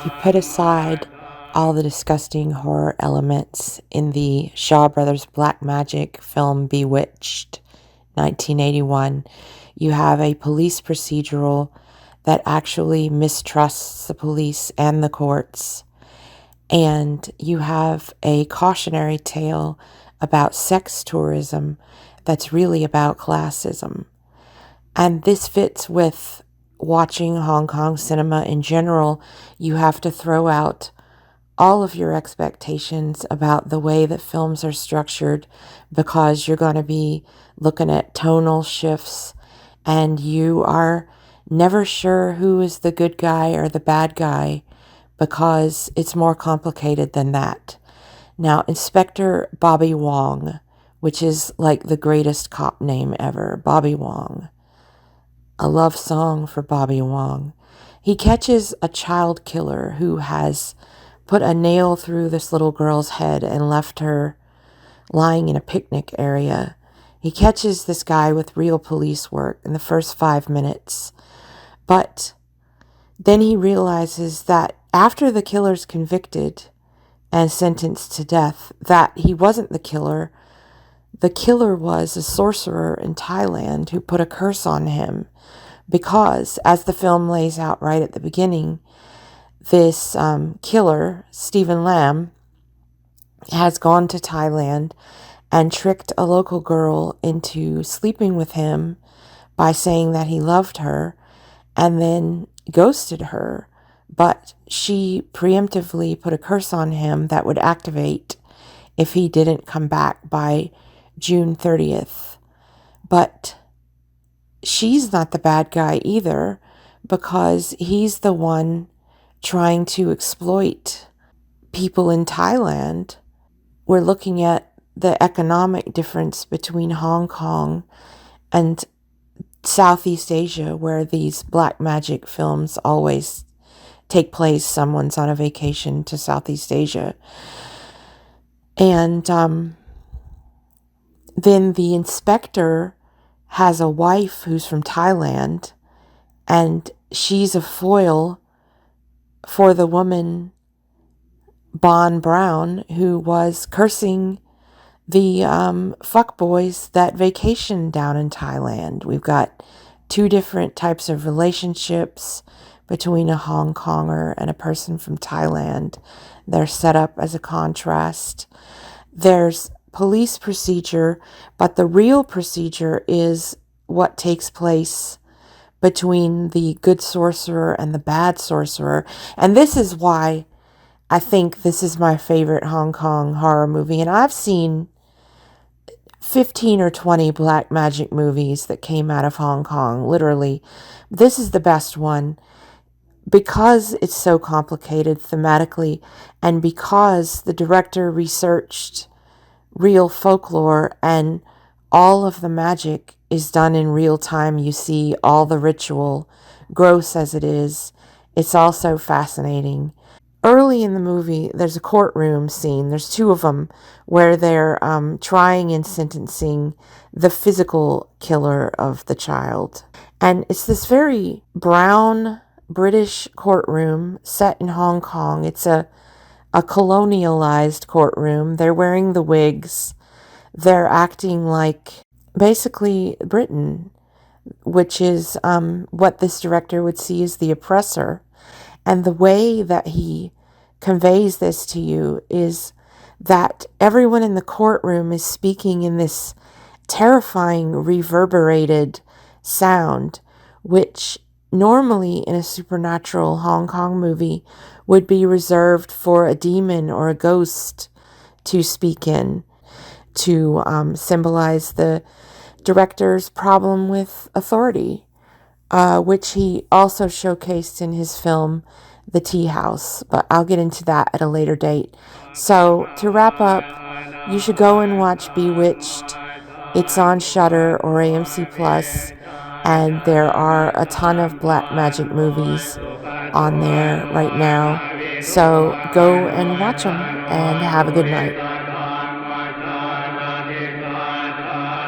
If you put aside all the disgusting horror elements in the Shaw Brothers black magic film Bewitched, 1981, you have a police procedural that actually mistrusts the police and the courts. And you have a cautionary tale about sex tourism that's really about classism. And this fits with watching Hong Kong cinema in general. You have to throw out all of your expectations about the way that films are structured because you're going to be looking at tonal shifts and you are never sure who is the good guy or the bad guy because it's more complicated than that. Now, Inspector Bobby Wong, which is like the greatest cop name ever, Bobby Wong. A love song for Bobby Wong. He catches a child killer who has put a nail through this little girl's head and left her lying in a picnic area. He catches this guy with real police work in the first 5 minutes. But then he realizes that after the killer's convicted and sentenced to death, that he wasn't the killer. The killer was a sorcerer in Thailand who put a curse on him because, as the film lays out right at the beginning, this killer, Stephen Lam, has gone to Thailand and tricked a local girl into sleeping with him by saying that he loved her and then ghosted her. But she preemptively put a curse on him that would activate if he didn't come back by June 30th. But she's not the bad guy either because he's the one trying to exploit people in Thailand. We're looking at the economic difference between Hong Kong and Southeast Asia, where these black magic films always take place. Someone's on a vacation to Southeast Asia. And then the inspector has a wife who's from Thailand, and she's a foil for the woman, Bon Brown, who was cursing the fuckboys that vacation down in Thailand. We've got two different types of relationships between a Hong Konger and a person from Thailand. They're set up as a contrast. There's police procedure, but the real procedure is what takes place between the good sorcerer and the bad sorcerer. And this is why I think this is my favorite Hong Kong horror movie. And I've seen 15 or 20 black magic movies that came out of Hong Kong, literally. This is the best one because it's so complicated thematically and because the director researched real folklore and all of the magic is done in real time. You see all the ritual, gross as it is. It's also fascinating. Early in the movie, there's a courtroom scene. There's two of them where they're trying and sentencing the physical killer of the child. And it's this very brown British courtroom set in Hong Kong. It's a colonialized courtroom. They're wearing the wigs. They're acting like basically Britain, which is what this director would see as the oppressor. And the way that he conveys this to you is that everyone in the courtroom is speaking in this terrifying reverberated sound, which normally in a supernatural Hong Kong movie would be reserved for a demon or a ghost to speak in, to symbolize the director's problem with authority, which he also showcased in his film The Tea House, but I'll get into that at a later date. So to wrap up, you should go and watch Bewitched. It's on Shudder or AMC Plus, and there are a ton of black magic movies on there right now. So go and watch them and have a good night.